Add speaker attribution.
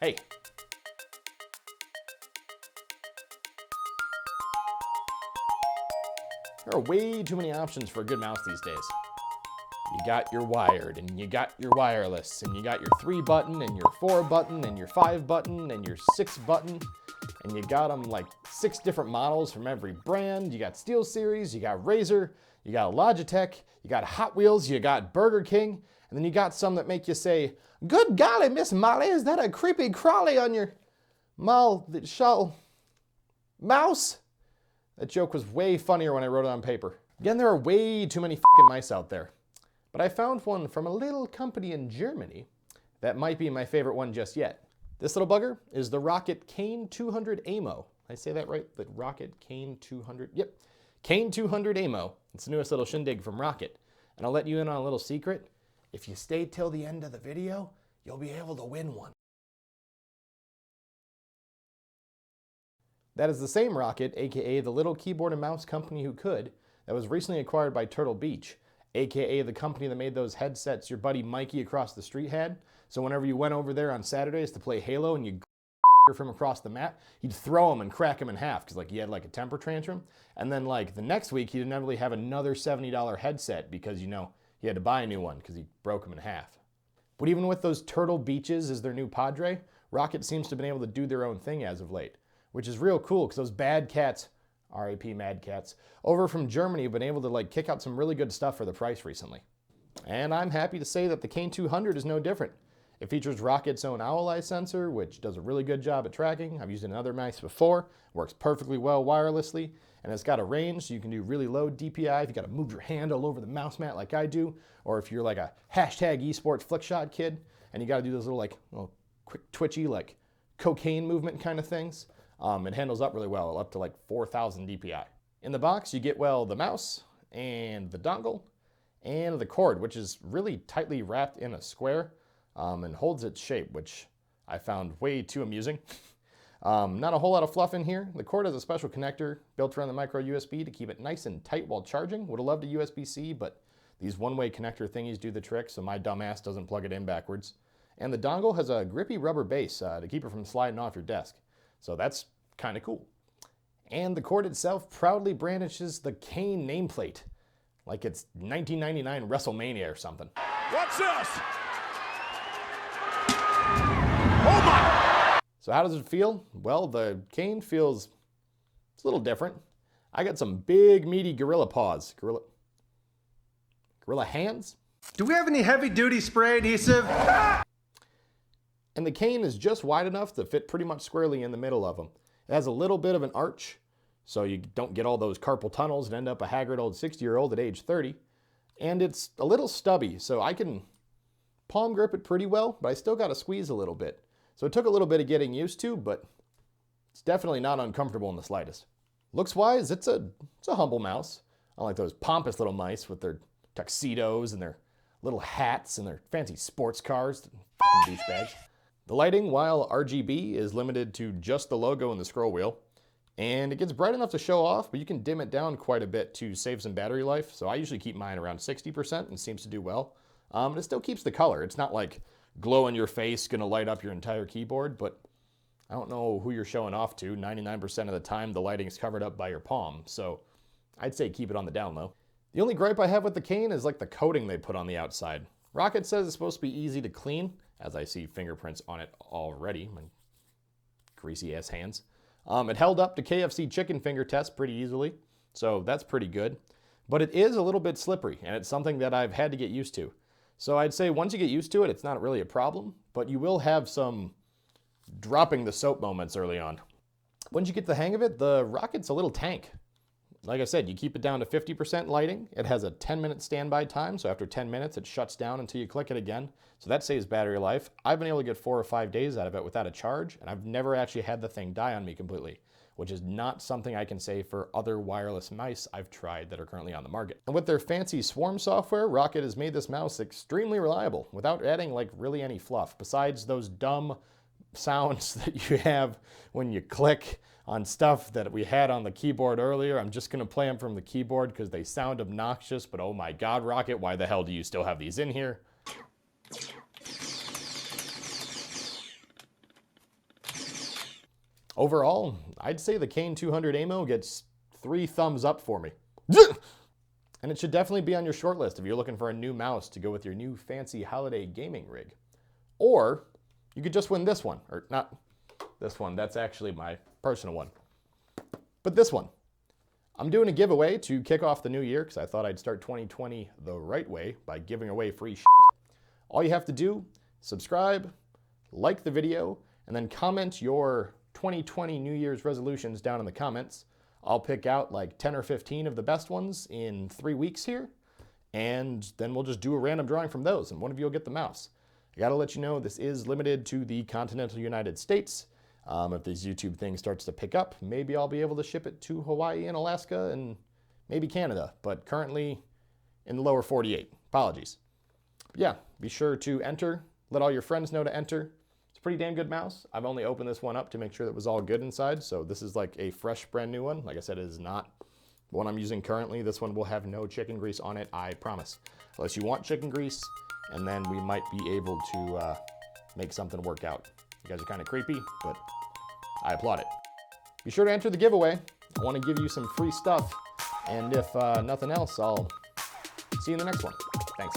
Speaker 1: Hey. There are way too many options for a good mouse these days. You got your wired, and you got your wireless, and you got your 3-button, and your 4-button, and your 5-button, and your 6-button, and you got them like 6 different models from every brand. You got SteelSeries, you got Razer, you got Logitech, you got Hot Wheels, you got Burger King, and then you got some that make you say, "Good golly, Miss Molly, is that a creepy crawly on your mouse?" That joke was way funnier when I wrote it on paper. Again, there are way too many fucking mice out there. But I found one from a little company in Germany that might be my favorite one just yet. This little bugger is the Roccat Kain 200 Aimo. Did I say that right? The Roccat Kain 200? Yep. Kain 200 Aimo. It's the newest little shindig from Roccat. And I'll let you in on a little secret. If you stay till the end of the video, you'll be able to win one. That is the same Roccat, aka the little keyboard and mouse company who could, that was recently acquired by Turtle Beach, aka the company that made those headsets your buddy Mikey across the street had. So whenever you went over there on Saturdays to play Halo and you from across the map, he'd throw him and crack him in half because like he had like a temper tantrum. And then like the next week he'd inevitably have another $70 headset because he had to buy a new one because he broke him in half. But even with those Turtle Beaches as their new Padre, Roccat seems to have been able to do their own thing as of late, which is real cool because those bad cats, R.I.P. Mad Cats, over from Germany have been able to like kick out some really good stuff for the price recently. And I'm happy to say that the Kain 200 is no different. It features Rockat's own owl eye sensor, which does a really good job at tracking. I've used it in other mice before, works perfectly well wirelessly, and it's got a range so you can do really low DPI if you gotta move your hand all over the mouse mat like I do, or if you're like a hashtag esports flickshot kid and you gotta do those little quick twitchy like cocaine movement kind of things. It handles up really well, up to like 4,000 DPI. In the box, you get, well, the mouse and the dongle and the cord, which is really tightly wrapped in a square and holds its shape, which I found way too amusing. Not a whole lot of fluff in here. The cord has a special connector built around the micro USB to keep it nice and tight while charging. Would have loved a USB-C, but these one-way connector thingies do the trick, so my dumb ass doesn't plug it in backwards. And the dongle has a grippy rubber base to keep it from sliding off your desk. So that's kind of cool. And the cord itself proudly brandishes the Kain nameplate, like it's 1999 WrestleMania or something.
Speaker 2: What's this? Oh my!
Speaker 1: So how does it feel? Well, the Kain feels a little different. I got some big meaty gorilla paws. Gorilla hands?
Speaker 3: Do we have any heavy duty spray adhesive?
Speaker 1: And the Kain is just wide enough to fit pretty much squarely in the middle of them. It has a little bit of an arch, so you don't get all those carpal tunnels and end up a haggard old 60-year-old at age 30. And it's a little stubby, so I can palm grip it pretty well, but I still got to squeeze a little bit. So it took a little bit of getting used to, but it's definitely not uncomfortable in the slightest. Looks-wise, it's a humble mouse. Unlike those pompous little mice with their tuxedos and their little hats and their fancy sports cars. Fucking douchebags. The lighting, while RGB, is limited to just the logo and the scroll wheel. And it gets bright enough to show off, but you can dim it down quite a bit to save some battery life. So I usually keep mine around 60% and seems to do well. And it still keeps the color. It's not like glow in your face, gonna light up your entire keyboard, but I don't know who you're showing off to. 99% of the time, the lighting's covered up by your palm. So I'd say keep it on the down low. The only gripe I have with the Kain is like the coating they put on the outside. Roccat says it's supposed to be easy to clean, as I see fingerprints on it already, my greasy ass hands. It held up to KFC chicken finger test pretty easily, so that's pretty good. But it is a little bit slippery, and it's something that I've had to get used to. So I'd say once you get used to it, it's not really a problem, but you will have some dropping the soap moments early on. Once you get the hang of it, the Rockat's a little tank. Like I said, you keep it down to 50% lighting. It has a 10-minute standby time, so after 10 minutes, it shuts down until you click it again. So that saves battery life. I've been able to get 4 or 5 days out of it without a charge, and I've never actually had the thing die on me completely, which is not something I can say for other wireless mice I've tried that are currently on the market. And with their fancy swarm software, Roccat has made this mouse extremely reliable without adding like really any fluff, besides those dumb sounds that you have when you click on stuff that we had on the keyboard earlier. I'm just gonna play them from the keyboard because they sound obnoxious, but oh my God, Roccat, why the hell do you still have these in here? Overall, I'd say the Kain 200 Aimo gets 3 thumbs up for me. And it should definitely be on your short list if you're looking for a new mouse to go with your new fancy holiday gaming rig. Or you could just win this one, or not this one, that's actually my personal one. But this one. I'm doing a giveaway to kick off the new year because I thought I'd start 2020 the right way by giving away free shit. All you have to do, subscribe, like the video, and then comment your 2020 New Year's resolutions down in the comments. I'll pick out like 10 or 15 of the best ones in 3 weeks here, and then we'll just do a random drawing from those, and one of you will get the mouse. I gotta let you know this is limited to the continental United States. If this YouTube thing starts to pick up, maybe I'll be able to ship it to Hawaii and Alaska and maybe Canada, but currently in the lower 48. Apologies. But yeah, be sure to enter. Let all your friends know to enter. It's a pretty damn good mouse. I've only opened this one up to make sure that it was all good inside, so this is like a fresh, brand new one. Like I said, it is not the one I'm using currently. This one will have no chicken grease on it, I promise. Unless you want chicken grease, and then we might be able to make something work out. You guys are kind of creepy, but I applaud it. Be sure to enter the giveaway. I want to give you some free stuff. And if nothing else, I'll see you in the next one. Thanks.